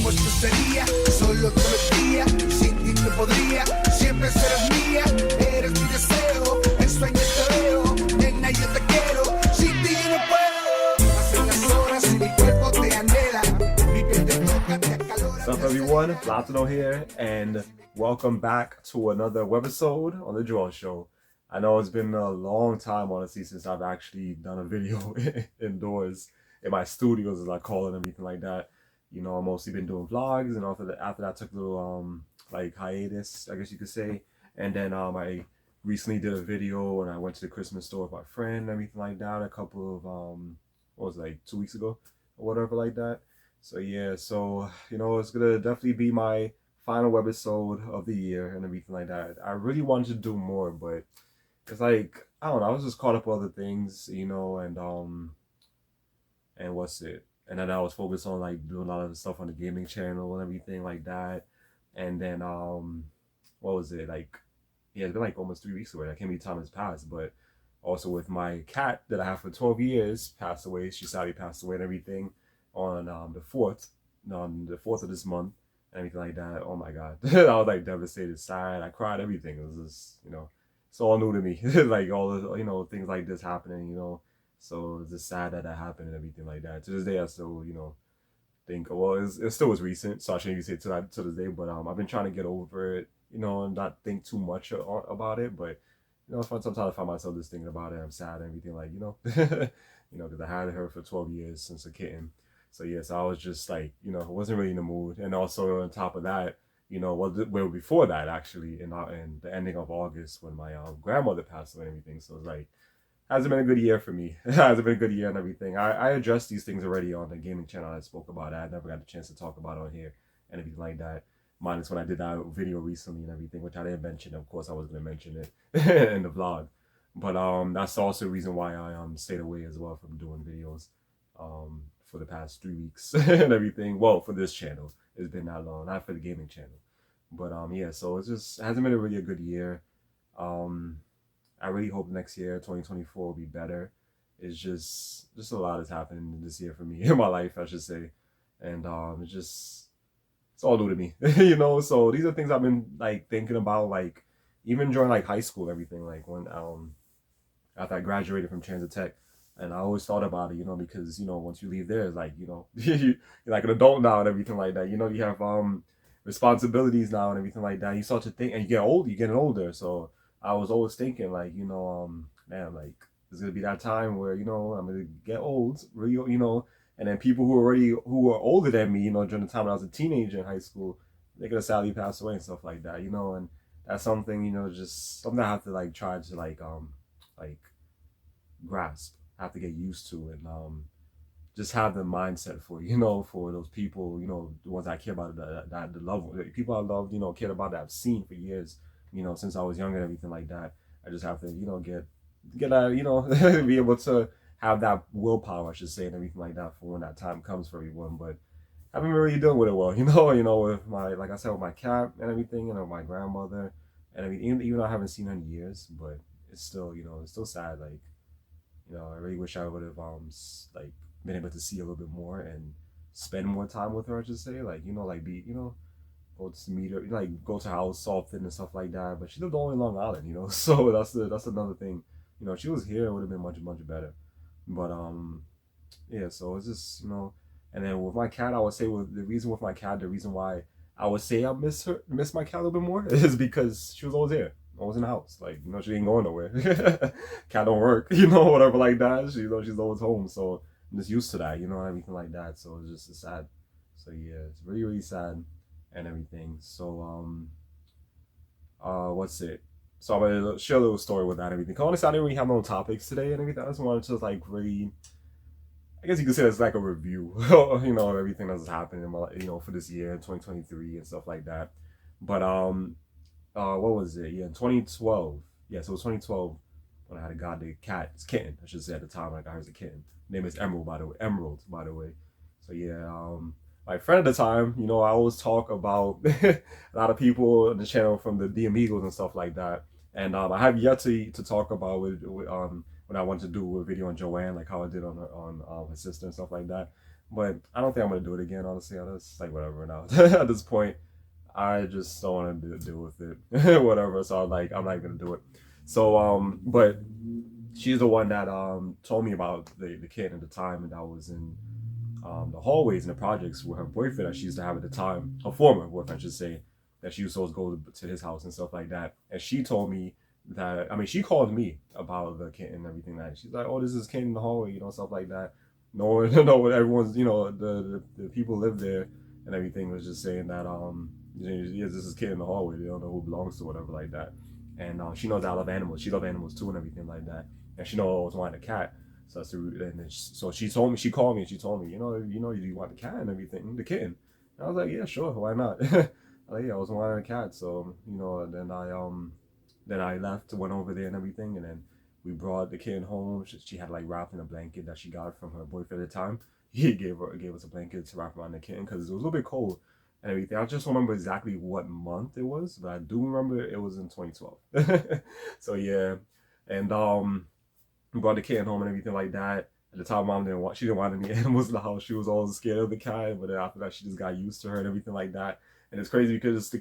¿Cómo esto sería? Solo todos los días, sin ti no podría. Siempre serás mía, eres mi deseo. En sueños te veo, nena yo te quiero. Sin ti yo no puedo. Pasan las horas y mi cuerpo te anhela. Mi piel te toca, te acalora. What's up everyone, Platano here, and welcome back to another webisode on the Jowell show. I know it's been a long time, honestly, since I've actually done a video indoors in my studios, as I call it, and everything like that. You know, I've mostly been doing vlogs, and after that I took a little like hiatus, I guess you could say. And then I recently did a video and I went to the Christmas store with my friend and everything like that a couple of what was it, like 2 weeks ago or whatever like that. So yeah, so you know, it's gonna definitely be my final webisode of the year and everything like that. I really wanted to do more, but it's like, I don't know, I was just caught up with other things, you know, and what's it? And then I was focused on like doing a lot of the stuff on the gaming channel and everything like that. And then what was it? Like, yeah, it's been like almost 3 weeks away. I can't believe time has passed. But also with my cat that I have for 12 years passed away. She sadly passed away and everything on the 4th of this month and everything like that. Oh my God. I was like devastated, sad. I cried, everything. It was just, you know, it's all new to me. Like all the, you know, things like this happening, you know. So it's just sad that happened and everything like that. To this day, I still, you know, think, well, it still was recent, so I shouldn't even say to this day. But I've been trying to get over it, you know, and not think too much about it. But you know, sometimes I find myself just thinking about it. I'm sad and everything, like, you know, you know, because I had her for 12 years since a kitten. So yeah, so I was just like, you know, wasn't really in the mood. And also on top of that, you know, well before that actually, in the ending of August when my grandmother passed away and everything. So it's like, hasn't been a good year for me. It hasn't been a good year and everything. I addressed these things already on the gaming channel. I spoke about it. I never got the chance to talk about it on here and everything like that. Minus when I did that video recently and everything, which I didn't mention. Of course, I was going to mention it in the vlog. But that's also the reason why I stayed away as well from doing videos for the past 3 weeks and everything. Well, for this channel, it's been that long. Not for the gaming channel. But yeah, so it hasn't been really a good year. I really hope next year, 2024, will be better. It's just a lot is happening this year for me in my life, I should say, and it's all new to me, you know. So these are things I've been like thinking about, like even during like high school, everything, like when after I graduated from Transit Tech, and I always thought about it, you know, because you know once you leave there, it's like, you know, you're like an adult now and everything like that. You know, you have responsibilities now and everything like that. You start to think, and you get old, you're getting older, so. I was always thinking, like, you know, man, like, there's gonna be that time where, you know, I'm gonna get old, really, you know, and then people who were older than me, you know, during the time when I was a teenager in high school, they're gonna sadly pass away and stuff like that, you know, and that's something, you know, just something I have to like try to like grasp, have to get used to, and just have the mindset for, you know, for those people, you know, the ones I care about, that the love, the people I love, you know, care about, that I've seen for years. You know, since I was young and everything like that, I just have to, you know, get you know, be able to have that willpower, I should say, and everything like that for when that time comes for everyone. But I haven't really dealt with it well, you know, with my, like I said, with my cat and everything, you know, my grandmother and everything. Even though I haven't seen her in years, but it's still, you know, it's still sad. Like, you know, I really wish I would have like been able to see a little bit more and spend more time with her, I should say, like, you know, like be, you know, go to meet her, like go to her house often and stuff like that. But she lived only in Long Island, you know, so that's another thing. You know, if she was here, it would have been much better. But yeah, so it's just, you know, and then with my cat, I would say the reason why I would say I miss my cat a little bit more is because she was always here, always in the house. Like, you know, she ain't going nowhere. Cat don't work, you know, whatever like that. She, you know, she's always home, so I'm just used to that, you know, and everything like that. So it's just sad. So yeah, it's really sad. And everything. So what's it? So I'm gonna share a little story with that and everything. Honestly, I didn't really have no topics today and everything. I just wanted to like really, I guess you could say it's like a review, you know, of everything that's happened in my, you know, for this year, 2023 and stuff like that. But what was it? Yeah, 2012. Yeah, so it was 2012 when I had it's kitten, I should say at the time. Like I was a kitten. Name is Emerald, by the way. So yeah, my friend at the time, you know, I always talk about a lot of people on the channel from the Amigos and stuff like that. And I have yet to talk about when I want to do a video on Joanne, like how I did on her sister and stuff like that. But I don't think I'm gonna do it again. Honestly, I just like whatever now. At this point, I just don't want to deal with it. Whatever. So I'm not gonna do it. So but she's the one that told me about the kid at the time, and that was in the hallways and the projects with her boyfriend that she used to have at the time, her former boyfriend, I should say, that she used to always go to his house and stuff like that. And she told me that, I mean, she called me about the kid and everything like that. She's like, oh, this is kid in the hallway, stuff like that. No, no, everyone's, the people live there and everything was just saying that, yes, this is kid in the hallway. They don't know who belongs to whatever like that. And she knows I love animals. She loves animals too and everything like that. And she knows I always wanted a cat. So that's the and then so she told me, she called me and she told me, you want the cat and everything, the kitten. And I was like, yeah, sure, why not? Like, yeah, I was wanting a cat, so then I left, went over there and everything, and then we brought the kitten home. She had like wrapped in a blanket that she got from her boyfriend at the time. He gave us a blanket to wrap around the kitten because it was a little bit cold and everything. I just don't remember exactly what month it was, but I do remember it was in 2012. So yeah, and we brought the kitten home and everything like that. At the time, mom she didn't want any animals in the house. She was always scared of the cat, but then after that, she just got used to her and everything like that. And it's crazy because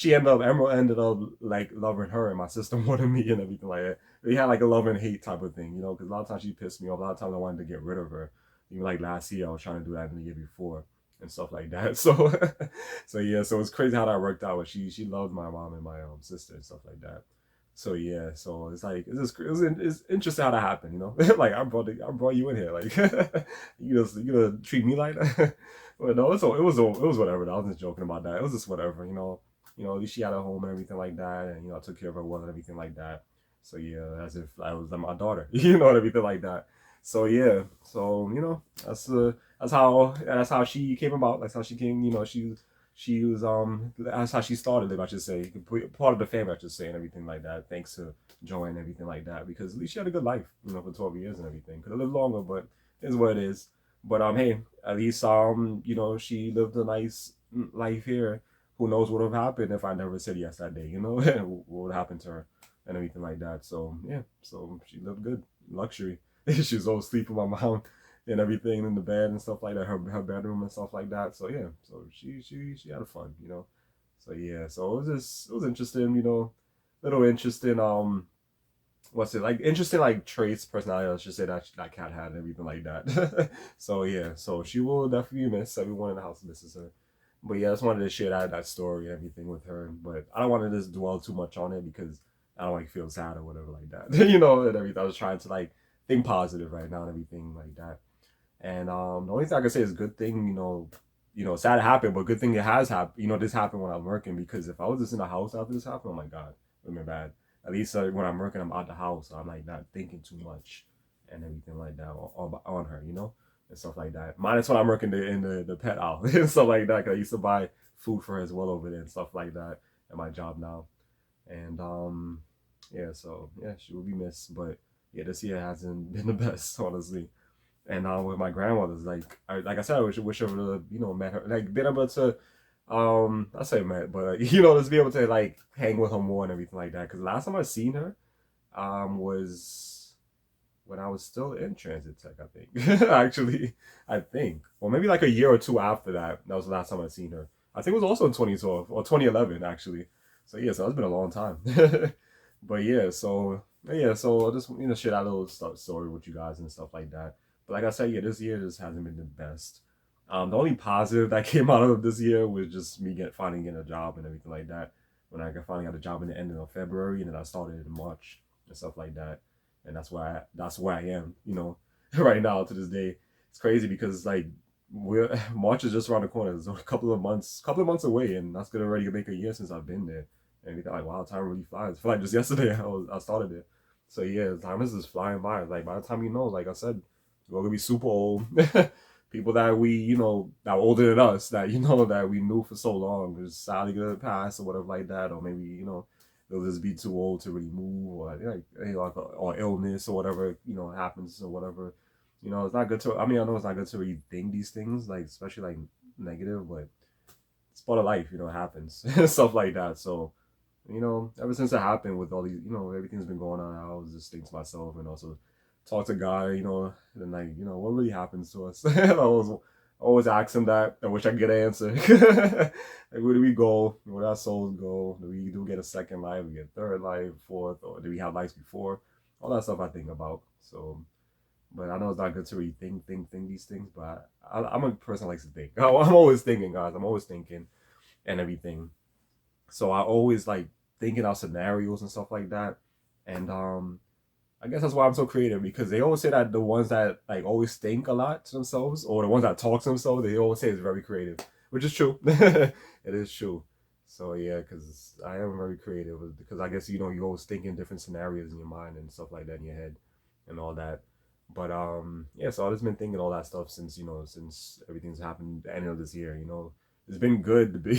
Emerald ended up like loving her, and my sister wanted me and everything like that. We had like a love and hate type of thing, because a lot of times she pissed me off. A lot of times I wanted to get rid of her. Even like last year, I was trying to do that in the year before and stuff like that. So, so yeah, so it's crazy how that worked out. But she loved my mom and my sister and stuff like that. So yeah, so it's like it's interesting how that happened, like I brought you in here, like you gonna treat me like that. But no, it was whatever. I was just joking about that. It was just whatever, at least she had a home and everything like that, and I took care of her well and everything like that. So yeah, as if I was like my daughter, and everything like that. So yeah, so that's how she came about. That's how she came. She was that's how she started it, I should say, part of the family, I should say, and everything like that, thanks to Joy and everything like that, because at least she had a good life, for 12 years and everything. Could have lived longer, but it's what it is. But hey, at least she lived a nice life here. Who knows what would have happened if I never said yes that day, what would happen to her and everything like that. So yeah, so she lived good, luxury. She was always sleeping with my mom and everything in the bed and stuff like that, her bedroom and stuff like that. So yeah, so she had fun. So yeah, so it was interesting, little interesting what's it like interesting like traits, personality, I should say, that cat had and everything like that. So yeah, so she will definitely miss, everyone in the house misses her. But yeah, I just wanted to share that story and everything with her. But I don't want to just dwell too much on it because I don't like feel sad or whatever like that. And everything. I was trying to like think positive right now and everything like that. And the only thing I can say is good thing, sad it happened, but good thing it has happened. This happened when I'm working, because if I was just in the house after this happened, oh my God, it would have been bad. At least when I'm working, I'm out the house, so I'm like not thinking too much and everything like that on her, and stuff like that. Minus when I'm working in the pet aisle and stuff like that. 'Cause I used to buy food for her as well over there and stuff like that at my job now. And yeah, so yeah, she will be missed. But yeah, this year hasn't been the best, honestly. And with my grandmother's, like I said, I wish I would have met her, like been able to I say met, but just be able to like hang with her more and everything like that. Because last time I seen her was when I was still in transit tech, I think. Actually, I think, or maybe like a year or two after that. That was the last time I seen her. I think it was also in 2012 or 2011 actually. So yeah, so it's been a long time. But so I just share that little story with you guys and stuff like that. But like I said, yeah, this year just hasn't been the best. The only positive that came out of this year was just me finally getting a job and everything like that. When I finally got a job in the end of February, and then I started in March and stuff like that. And that's where I am, right now to this day. It's crazy because like March is just around the corner. It's a couple of months away, and that's gonna already make a year since I've been there. And we thought like, wow, time really flies. I feel like just yesterday I started it. So yeah, time is just flying by. Like by the time like I said, we're gonna be super old. People that that were older than us, that that we knew for so long, just sadly gonna pass or whatever like that, or maybe they'll just be too old to really move, or or illness or whatever happens or whatever. It's not good to. I mean, I know it's not good to really think these things, like especially like negative, but it's part of life. It happens, stuff like that. So ever since it happened with all these, everything's been going on, I was just thinking to myself and also talk to God, and like, what really happens to us? I always ask them that. I wish I could get an answer. Like, where do we go? Where our souls go? Do we get a second life? We get a third life, fourth, or do we have lives before? All that stuff I think about. So, but I know it's not good to really think these things. But I'm a person that likes to think. I'm always thinking, guys. I'm always thinking and everything. So I always like thinking out scenarios and stuff like that. And I guess that's why I'm so creative, because they always say that the ones that like always think a lot to themselves, or the ones that talk to themselves, they always say it's very creative, which is true. It is true. So yeah, because I am very creative, because I guess you always think in different scenarios in your mind and stuff like that in your head and all that. But yeah, so I've just been thinking all that stuff since since everything's happened the end of this year. It's been good to be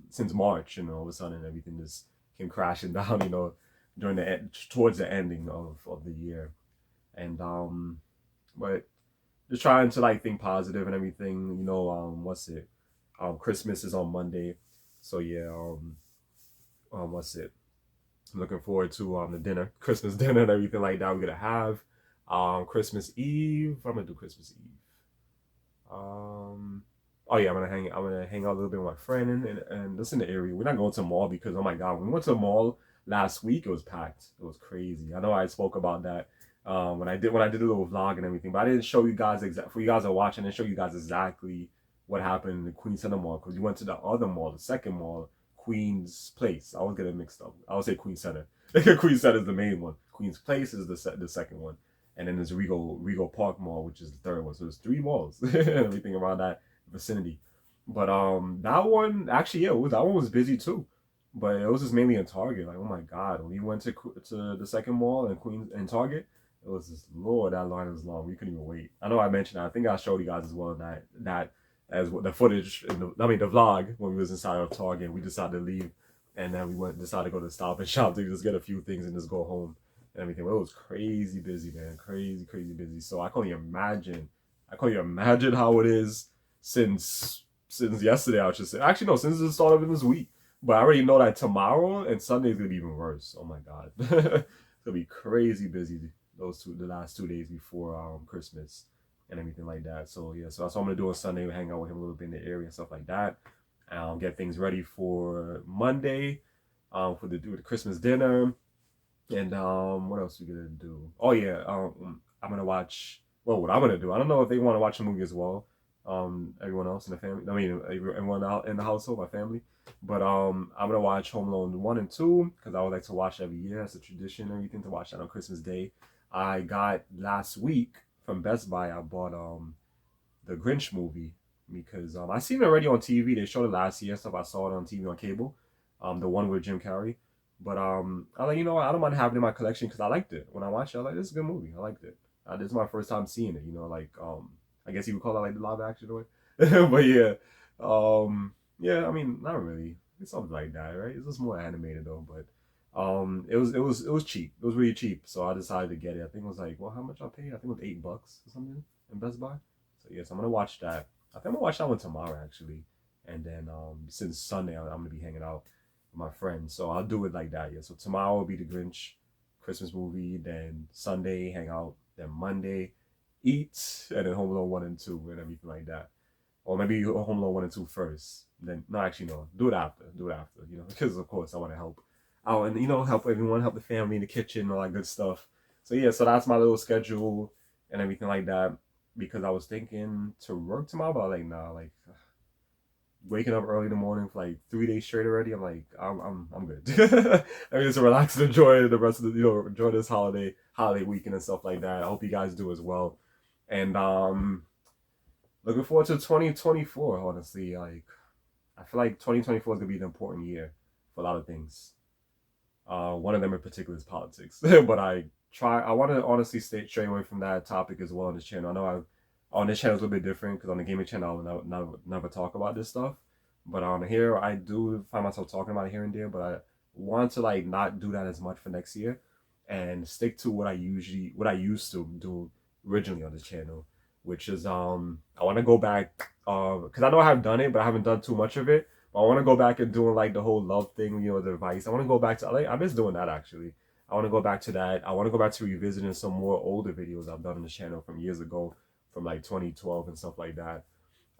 since March, all of a sudden everything just came crashing down. During towards the ending of the year. And but just trying to like think positive and everything. What's it? Christmas is on Monday, so yeah. What's it? I'm looking forward to the dinner, Christmas dinner and everything like that we're gonna have. Christmas Eve. I'm gonna do Christmas Eve. Oh yeah, I'm gonna hang out a little bit with my friend and just in the area. We're not going to the mall because, oh my god, when we went to the mall last week, it was packed. It was crazy. I know I spoke about that when I did a little vlog and everything, but I didn't show you guys for you guys that are watching, and show you guys exactly what happened in the Queen Center Mall, because we went to the other mall, the second mall, Queen's Place. I was getting mixed up. I would say Queen Center. Queen Center is the main one. Queen's Place is the second one, and then there's Regal Park Mall, which is the third one. So there's three malls and everything around that vicinity. But that one actually, yeah, that one was busy too. But it was just mainly in Target. Like, oh my god, when we went to the second mall in Queens in Target, it was just, Lord, that line was long. We couldn't even wait. I know I mentioned that. I think I showed you guys as well that as the footage the vlog when we was inside of Target. We decided to leave, and then we decided to go to Stop and Shop to just get a few things and just go home and everything. But it was crazy busy, man. Crazy busy. So I can't even imagine how it is since yesterday, I should say. Actually, no, since the start of this week. But I already know that tomorrow and Sunday is gonna be even worse. Oh my god, it's gonna be crazy busy the last 2 days before Christmas and everything like that. So yeah, so that's what I'm gonna do on Sunday. Hang out with him a little bit in the area and stuff like that. Get things ready for Monday, for the Christmas dinner, and what else we gonna do? Oh yeah, I'm gonna watch. Well, what I'm gonna do? I don't know if they want to watch a movie as well. Everyone else in the family. I mean, everyone out in the household, my family. But I'm gonna watch Home Alone 1 and 2 because I would like to watch every year. It's a tradition and everything to watch that on Christmas Day. I got last week from Best Buy. I bought the Grinch movie because I seen it already on TV. They showed it last year. Stuff I saw it on TV on cable. The one with Jim Carrey. But I like, what, I don't mind having it in my collection because I liked it. When I watched it, I was like, this is a good movie. I liked it. This is my first time seeing it. Like I guess you would call it like the live action way. But yeah. Yeah, I mean, not really. It's something like that, right? It's just more animated though, but it was cheap. It was really cheap, so I decided to get it. I think it was like, well, how much I paid? I think it was $8 or something in Best Buy. So yes, I'm gonna watch that. I think I'm gonna watch that one tomorrow actually, and then since Sunday I'm gonna be hanging out with my friends, so I'll do it like that. Yeah. So tomorrow will be the Grinch Christmas movie, then Sunday hang out, then Monday eat, and then Home Alone 1 and 2 and everything like that. Or maybe Home Alone 1 and 2 first. Then, no, actually, no. Do it after. Because, of course, I want to help out and, help everyone, help the family in the kitchen, all that good stuff. So, yeah, so that's my little schedule and everything like that. Because I was thinking to work tomorrow, but I was like, nah, like, waking up early in the morning for like 3 days straight already, I'm like, I'm good. I mean, just relax and enjoy the rest of the, enjoy this holiday weekend and stuff like that. I hope you guys do as well. And, looking forward to 2024, honestly. Like, I feel like 2024 is going to be an important year for a lot of things. One of them in particular is politics. But I want to honestly stray away from that topic as well on this channel. I know on this channel it's a little bit different because on the gaming channel I will never talk about this stuff. But on here, I do find myself talking about it here and there. But I want to like not do that as much for next year and stick to what I used to do originally on this channel, which is I want to go back because I know I have done it, but I haven't done too much of it. But I want to go back and doing like the whole love thing, the advice. I want to go back to I miss doing that actually. I want to go back to that. I want to go back to revisiting some more older videos I've done on the channel from years ago from like 2012 and stuff like that.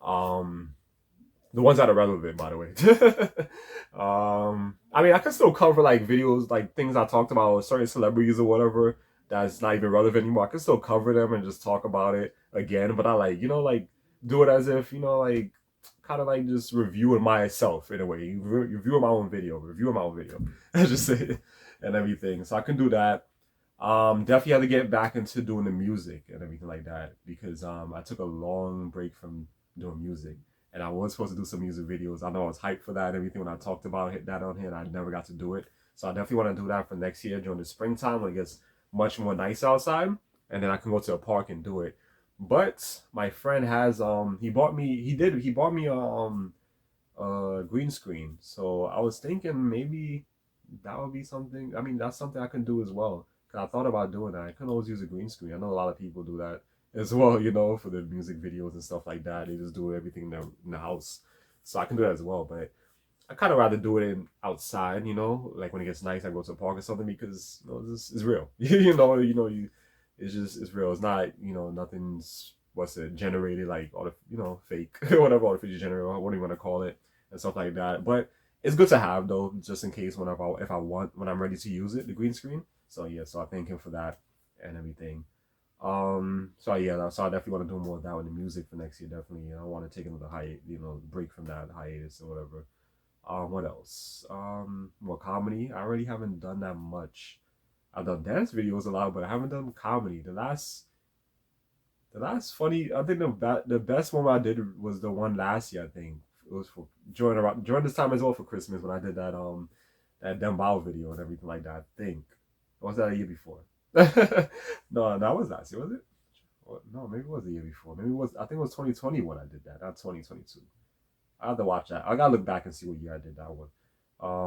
The ones that are relevant, by the way. I mean, I can still cover like videos, like things I talked about with certain celebrities or whatever that's not even relevant anymore. I can still cover them and just talk about it again, but I like, like do it as if, like kind of like just reviewing myself in a way, reviewing my own video, I just say it and everything. So I can do that. Definitely have to get back into doing the music and everything like that because I took a long break from doing music and I was supposed to do some music videos. I know I was hyped for that and everything when I talked about that on here and I never got to do it. So I definitely want to do that for next year during the springtime when it gets much more nice outside and then I can go to a park and do it. But my friend has he bought me a green screen. So I was thinking maybe that would be something. I mean, that's something I can do as well. Cause I thought about doing that. I can always use a green screen. I know a lot of people do that as well. For the music videos and stuff like that. They just do everything in the house. So I can do that as well. But I kind of rather do it outside. Like when it gets nice, I go to a park or something because it's real. It's real. It's not nothing's generated like all the fake whatever artificial generated what do you want to call it and stuff like that. But it's good to have though, just in case whenever if I want when I'm ready to use it, the green screen. So yeah, so I thank him for that and everything. So yeah, so I definitely want to do more of that with the music for next year. Definitely, I want to take another break from that hiatus or whatever. What else? More comedy. I already haven't done that much. I've done dance videos a lot, but I haven't done comedy. The last funny, I think the best one I did was the one last year. I think it was for during this time as well for Christmas when I did that Dembao video and everything like that. I think or was that a year before? No, that was last year. Was it? No, maybe it was the year before. Maybe it was. I think it was 2020 when I did that, not 2022. I have to watch that. I gotta look back and see what year I did that one.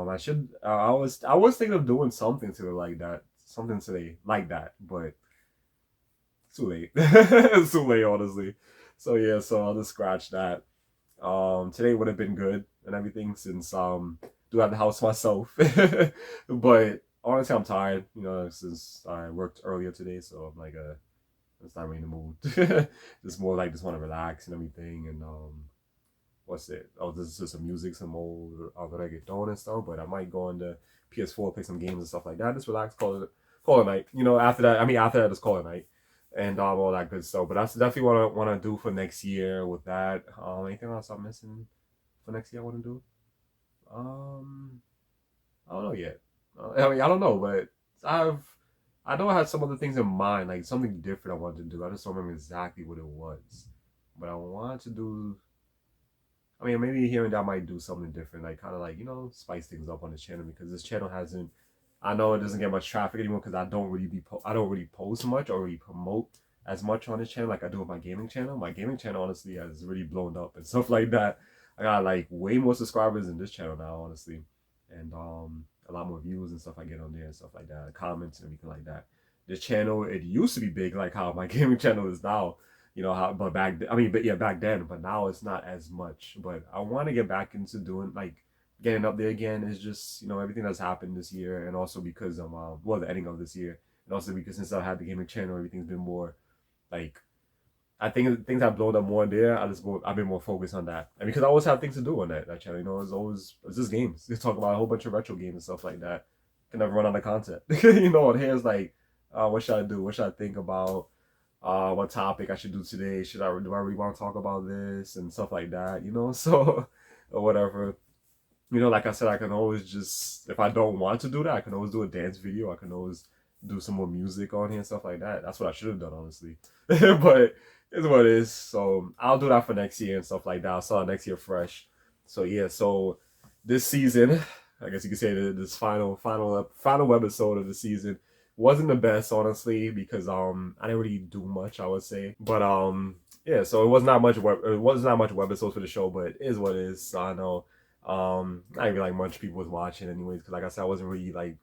I should. I was thinking of doing something to it like that, something today like that, but it's too late. It's too late, honestly. So yeah, so I'll just scratch that. Today would have been good and everything since do have the house myself, but honestly I'm tired. Since I worked earlier today, so I'm like it's not really in the mood. Just more like just want to relax and everything and what's it? Oh, this is just some music, some old reggaeton and stuff. But I might go on the PS4, play some games and stuff like that. Just relax, call it night. After that, just call it night, and all that good stuff. But that's definitely what I want to do for next year with that. Anything else I'm missing for next year? I want to do. I don't know yet. I don't know, but I know I had some other things in mind, like something different I wanted to do. I just don't remember exactly what it was, but I wanted to do. I mean, maybe here and there I might do something different, like kind of like spice things up on this channel because this channel hasn't. I know it doesn't get much traffic anymore because I don't really post much or really promote as much on this channel like I do with my gaming channel. My gaming channel honestly has really blown up and stuff like that. I got like way more subscribers in this channel now, honestly, and a lot more views and stuff I get on there and stuff like that, comments and everything like that. This channel it used to be big like how my gaming channel is now how but back then but now it's not as much but I want to get back into doing like getting up there again. Is just everything that's happened this year and also because of the ending of this year and also because since I had the gaming channel everything's been more like I think things have blown up more there. I've been more focused on that and because I always have things to do on that channel. It's just games. They talk about a whole bunch of retro games and stuff like that. Can never run out of content. And here's like what should I do, what should I think about, what topic I should do today. Do I really want to talk about this and stuff like that, so or whatever. Like I said, I can always just if I don't want to do that, I can always do a dance video. I can always do some more music on here and stuff like that. That's what I should have done, honestly. But it's what it is. So I'll do that for next year and stuff like that. I'll start next year fresh. So yeah, so this season, I guess you could say that this final webisode of the season wasn't the best, honestly, because I didn't really do much, I would say. But yeah, so it was not much webisodes for the show, but it is what it is. So I know not even like much people was watching anyways, because like I said, I wasn't really like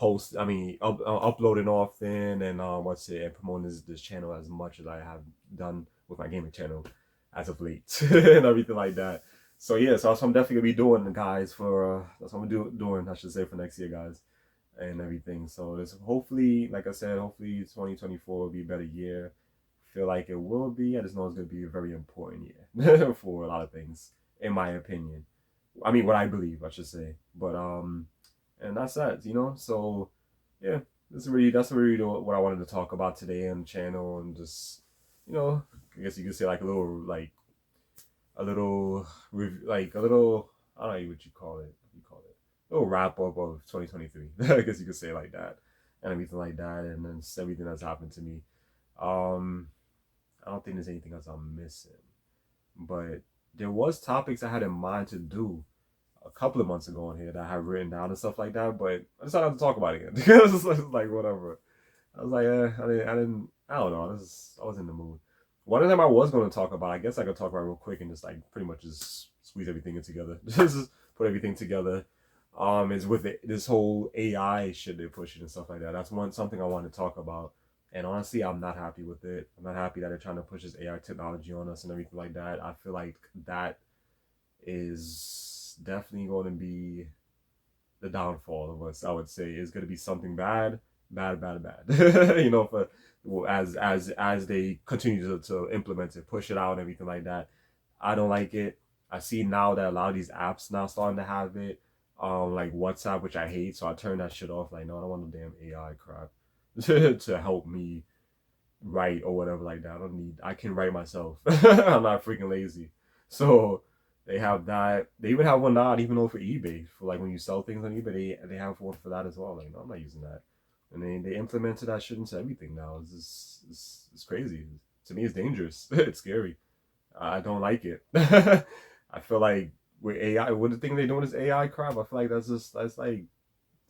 uploading often and and promoting this channel as much as I have done with my gaming channel as of late and everything like that. So yeah, so that's what I'm definitely gonna be doing, guys. That's what I'm doing, I should say, for next year, guys, and everything. So hopefully, like I said, hopefully 2024 will be a better year feel like it will be. I just know it's gonna be a very important year for a lot of things, in my opinion. I mean, what I believe, I should say. But and that's that, you know. So yeah, that's really what I wanted to talk about today on the channel, and just, you know, I guess you could say like a little like a little, I don't know what you call it. What you call it? A little wrap up of 2023. I guess you could say it like that, and everything like that, and then everything that's happened to me. Um, I don't think there's anything else I'm missing, but there was topics I had in mind to do a couple of months ago on here that I had written down and stuff like that, but I decided not to talk about it again because it's like whatever. I was like, I don't know. I was in the mood. One of them I was going to talk about. I guess I could talk about it real quick and just like pretty much just squeeze everything in together, just put everything together. Is with this whole AI shit they're pushing and stuff like that. That's something I want to talk about. And honestly, I'm not happy with it. I'm not happy that they're trying to push this AI technology on us and everything like that. I feel like that is definitely going to be the downfall of us. I would say is going to be something bad, bad, bad, bad. You know, for as they continue to implement it, push it out, and everything like that. I don't like it. I see now that a lot of these apps now starting to have it, like WhatsApp, which I hate. So I turn that shit off. Like, no, I don't want no damn AI crap to help me write or whatever like that. I can write myself. I'm not freaking lazy. So they have that. They even have one now, even though for eBay, for like when you sell things on eBay, they have one for that as well. Like, no, I'm not using that. And they implemented that shit into everything now. It's crazy. To me, it's dangerous. It's scary. I don't like it. I feel like with AI, what the thing they're doing is AI crap. I feel like that's like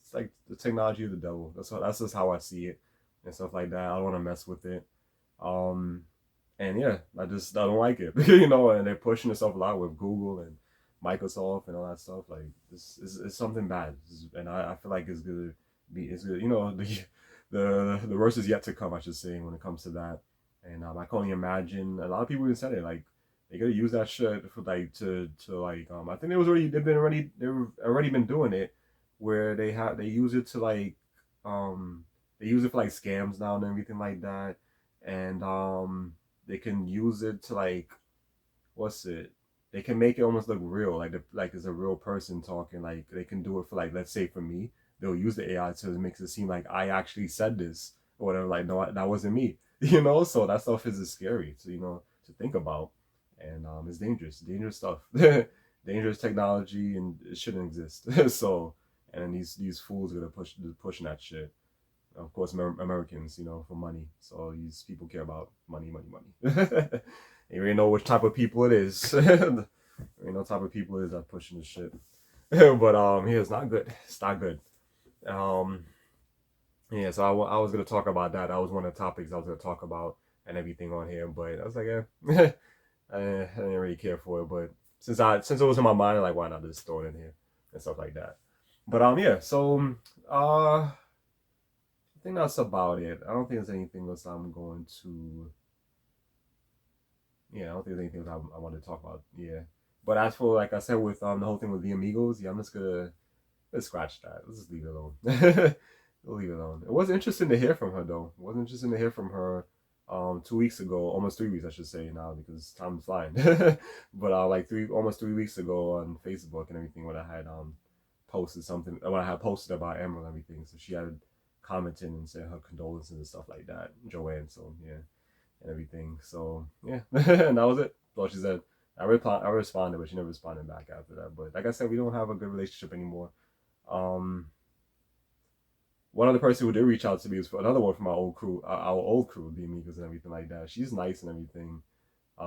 it's like the technology of the devil. That's just how I see it and stuff like that. I don't want to mess with it. Um, and yeah, I don't like it, you know. And they're pushing stuff a lot with Google and Microsoft and all that stuff. Like this is something bad, and I feel like it's good. You know, the worst is yet to come, I should say, when it comes to that. And I can only imagine a lot of people even said it like they gotta use that shit for like to like I think they've already been doing it where they use it to like they use it for like scams now and everything like that, and they can use it to like what's it they can make it almost look real, like it's a real person talking. Like they can do it for like, let's say for me, they'll use the AI to make it seem like I actually said this or whatever. Like no, that wasn't me. You know, so that stuff is scary to, you know, to think about, and it's dangerous stuff, dangerous technology, and it shouldn't exist. So, and these fools are gonna pushing that shit. Of course, Americans, you know, for money. So these people care about money, money, money. You already know which type of people it is. You know, type of people it is that pushing this shit. But yeah, it's not good. It's not good. Um, yeah, so I was gonna talk about that. That was one of the topics I was gonna talk about and everything on here. But I was like, yeah, I didn't really care for it. But since it was in my mind, I'm like, why not just throw it in here and stuff like that. But yeah, so I think that's about it. I don't think there's anything else I'm going to. Yeah, I don't think there's anything else I want to talk about. Yeah, but as for like I said with the whole thing with the amigos, yeah, I'm just gonna let's scratch that. Let's just leave it alone. We'll leave it alone. It was interesting to hear from her though. It was interesting to hear from her 2 weeks ago, almost 3 weeks I should say now because time's flying. But like almost 3 weeks ago on Facebook and everything when I had posted something when I had posted about Emerald and everything. So she had commented and said her condolences and stuff like that. Joanne, so yeah, and everything. So yeah. And that was it. Well, she said I responded, but she never responded back after that. But like I said, we don't have a good relationship anymore. One other person who did reach out to me was for another one from our old crew, the Amigos and everything like that. She's nice and everything,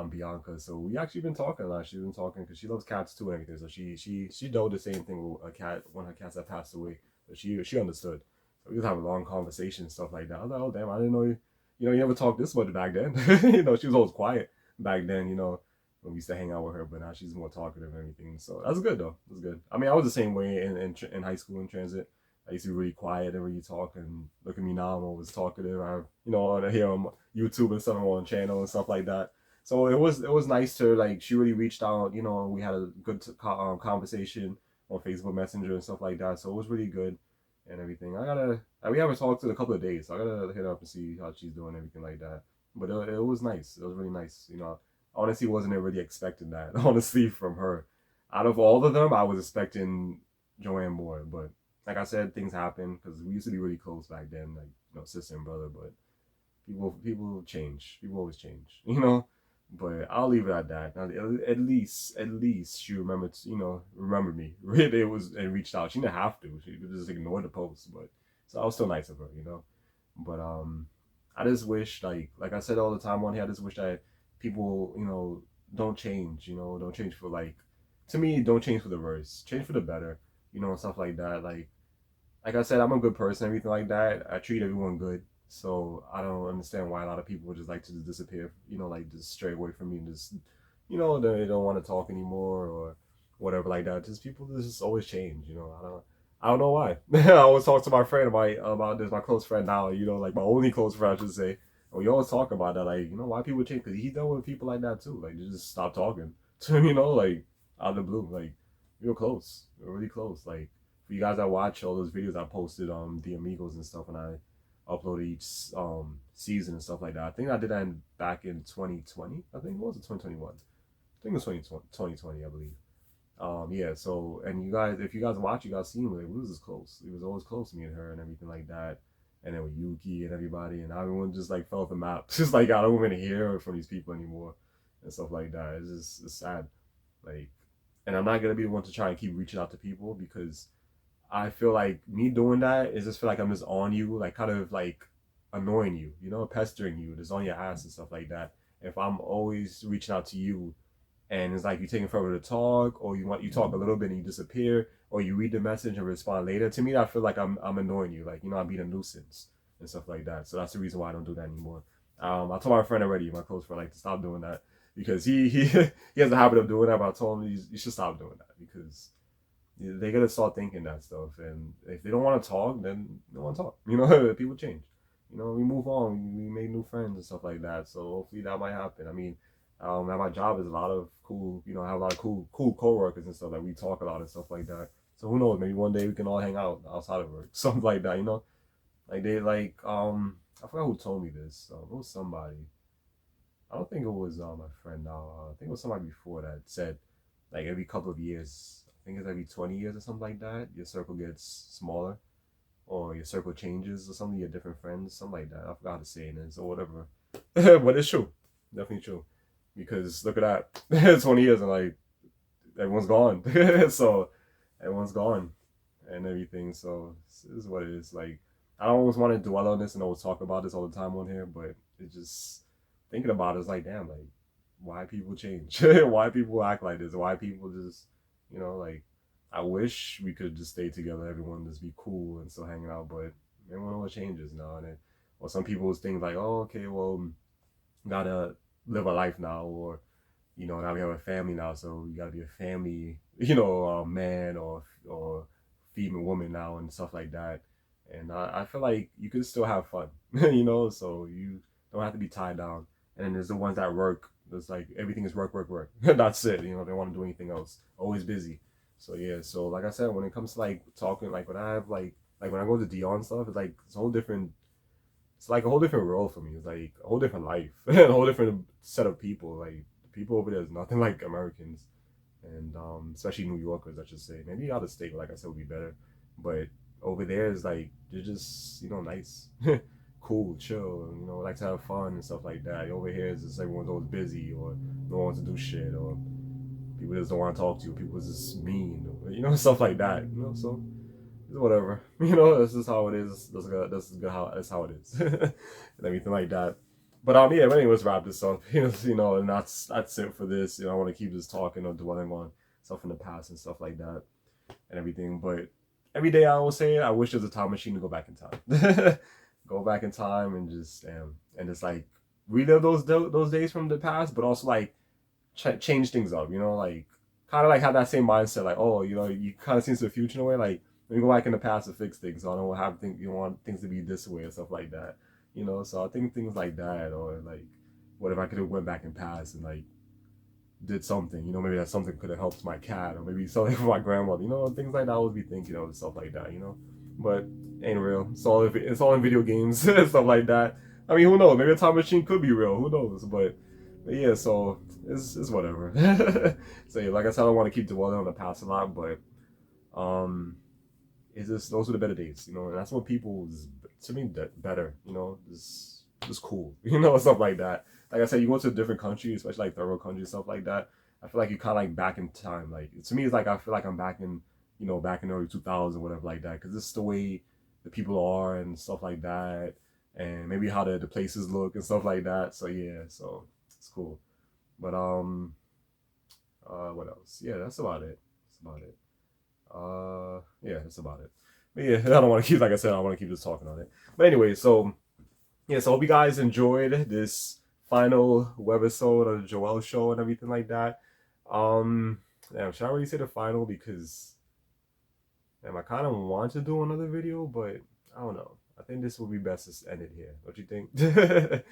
Bianca. So we actually been talking a lot. She's been talking because she loves cats too and everything. So she know the same thing with a cat when her cats had passed away. So she understood. So we was having long conversations and stuff like that. I was like, oh damn, I didn't know you never talked this much back then. You know, she was always quiet back then. You know, when we used to hang out with her, but now she's more talkative and everything. So that's good though. That's good. I mean, I was the same way in high school in transit. I used to be really quiet and really talk, and look at me now, I'm always talkative. I, you know, on here on YouTube and stuff, on channel and stuff like that. So it was nice to like, she really reached out, you know, we had a good conversation on Facebook Messenger and stuff like that. So it was really good and everything. We haven't talked in a couple of days, so I gotta hit her up and see how she's doing and everything like that. But it was nice. It was really nice. You know, honestly, wasn't really expecting that. Honestly, from her, out of all of them, I was expecting Joanne more. But like I said, things happen because we used to be really close back then, like sister and brother. But people change. People always change. You know. But I'll leave it at that. Now, at least she remembered, remember me. It was and reached out. She didn't have to. She could just ignore the post. But so I was still nice of her, you know. But I just wish, like I said all the time on here, I just wish that people, don't change. Don't change for to me, don't change for the worse. Change for the better. And stuff like that. Like I said, I'm a good person, everything like that. I treat everyone good. So I don't understand why a lot of people would just like to just disappear, like just stray away from me and just, they don't want to talk anymore or whatever like that. Just people just always change, I don't know why. I always talk to my friend about this, my close friend now, like my only close friend, I should say. And we always talk about that, like, why people change, because he's done with people like that too. Like, they just stop talking to him, like, out of the blue. Like, we're close. We're really close. Like, for you guys that watch all those videos I posted on the Amigos and stuff, and I uploaded each season and stuff like that. I think I did that back in 2020. I think it was 2021. I think it was 2020, I believe. Yeah, so, and you guys, if you guys watch, you guys seen like, we was just close. It was always close, me and her and everything like that. And then with Yuki and everybody, and everyone just like fell off the map. Just like, I don't even hear from these people anymore and stuff like that. It's sad. Like, and I'm not gonna be the one to try and keep reaching out to people, because I feel like me doing that is just feel like I'm just on you, like kind of like annoying you, pestering you, just on your ass and stuff like that. If I'm always reaching out to you and it's like you taking forever to talk, or you talk a little bit and you disappear, or you read the message and respond later, to me I feel like I'm annoying you, like, I'm being a nuisance and stuff like that. So that's the reason why I don't do that anymore. I told my friend already, my close friend, like, to stop doing that, because he has a habit of doing that. But I told him you should stop doing that, because they gotta start thinking that stuff. And if they don't want to talk, then they don't want to talk. People change. We move on. We made new friends and stuff like that. So hopefully that might happen. I mean, at my job is a lot of cool. I have a lot of cool coworkers and stuff that we talk a lot and stuff like that. So who knows? Maybe one day we can all hang out outside of work, something like that. Like they like I forgot who told me this. It was somebody. I don't think it was my friend now. I think it was somebody before that said, like, every couple of years, I think it's every 20 years or something like that, your circle gets smaller, or your circle changes or something. You get different friends, something like that. I forgot how to say it is or whatever. But it's true, definitely true. Because look at that, 20 years and like everyone's gone. So everyone's gone and everything. So this is what it is. Like, I don't always want to dwell on this and always talk about this all the time on here, but it just, thinking about it, it's like, damn, like, why people change? Why people act like this? Why people just, like, I wish we could just stay together, everyone just be cool and still hanging out, but everyone always changes now. And or some people think like, oh, okay, well, gotta live a life now, or now we have a family now, so you gotta be a family, man or female woman now and stuff like that. And I feel like you can still have fun, so you don't have to be tied down. And then there's the ones that work. There's like everything is work, work, work. That's it. They don't want to do anything else. Always busy. So yeah. So like I said, when it comes to like talking, like when I have like when I go to Dion stuff, it's like it's a whole different. It's like a whole different world for me. It's like a whole different life, a whole different set of people. Like people over there is nothing like Americans, and especially New Yorkers, I should say. Maybe out of state, like I said, would be better. But over there is like they're just nice. Cool, chill, like to have fun and stuff like that. Over here, it's just everyone's always busy, or no one wants to do shit, or people just don't want to talk to you. People just mean, stuff like that. So it's whatever. This is how it is. That's how it is, and everything like that. But yeah. But anyway, let's wrap this up. And that's it for this. I want to keep this talking or dwelling on stuff in the past and stuff like that and everything. But every day I will say, I wish there's a time machine to go back in time. Go back in time and just like relive those days from the past, but also like change things up. Like kind of like have that same mindset. Like, oh, you kind of see the future in a way. Like, when you go back in the past to fix things, so I don't have things. You want things to be this way and stuff like that. So I think things like that, or like, what if I could have went back in past and like did something. Maybe that something could have helped my cat, or maybe something for my grandmother. Things like that. I always be thinking of stuff like that. But ain't real. It's all in video games and stuff like that. I mean, who knows? Maybe a time machine could be real. Who knows? But yeah, so it's whatever. So yeah, like I said, I don't want to keep dwelling on the past a lot, but um, it's just those were the better days, you know, and that's what people to me better, you know, just cool, you know, stuff like that. Like I said, you go to a different country, especially like third world countries, stuff like that. I feel like you kind of like back in time. Like to me, it's like I feel like I'm back in, you know, back in early 2000s or whatever like that, because this is the way the people are and stuff like that, and maybe how the places look and stuff like that. So yeah, so it's cool. But what else? Yeah, that's about it. That's about it. Yeah, that's about it. But yeah, I don't want to keep, like I said, I don't want to keep just talking on it. But anyway, so yeah, so hope you guys enjoyed this final webisode of the Jowell show and everything like that. Um, Damn, should I really say the final? Because damn, I kind of want to do another video, but I don't know. I think this would be best to end it here. What you think?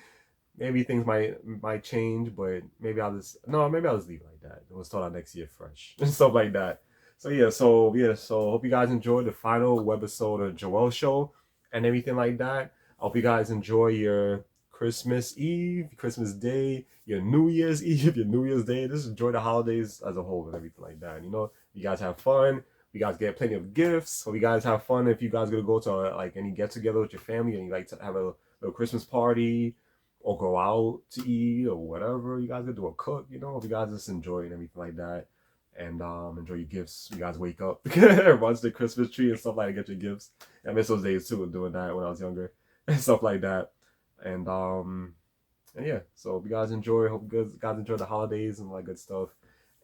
Maybe things might change, but maybe I'll just no, maybe I'll just leave it like that. We'll start out next year fresh and stuff like that. So hope you guys enjoyed the final webisode of Joel show and everything like that. I hope you guys enjoy your Christmas Eve, Christmas Day, your New Year's Eve, your New Year's Day. Just enjoy the holidays as a whole and everything like that. You know, you guys have fun. You guys get plenty of gifts. Hope you guys have fun. If you guys gonna go to like any get together with your family and you like to have a little Christmas party or go out to eat or whatever you guys could do, or cook, you know, if you guys just enjoy and everything like that. And enjoy your gifts. You guys wake up, watch the Christmas tree and stuff like that, get your gifts. I miss those days too of doing that when I was younger and stuff like that. And yeah, so hope you guys enjoy. Hope you guys enjoy the holidays and all that good stuff.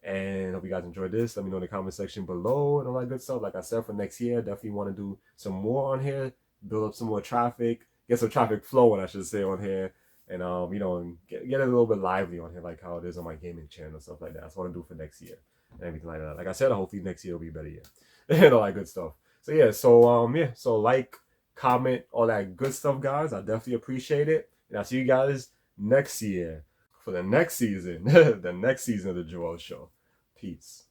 And hope you guys enjoyed this. Let me know in the comment section below and all that good stuff. Like I said, for next year, definitely want to do some more on here, build up some more traffic, get some traffic flowing, I should say, on here. And you know, and get a little bit lively on here, like how it is on my gaming channel and stuff like that. That's what I want to do for next year and everything like that. Like I said, hopefully next year will be a better year and all that good stuff. So yeah, so like, comment, all that good stuff, guys. I definitely appreciate it. And I'll see you guys next year for the next season, the next season of the Joel Show. Peace.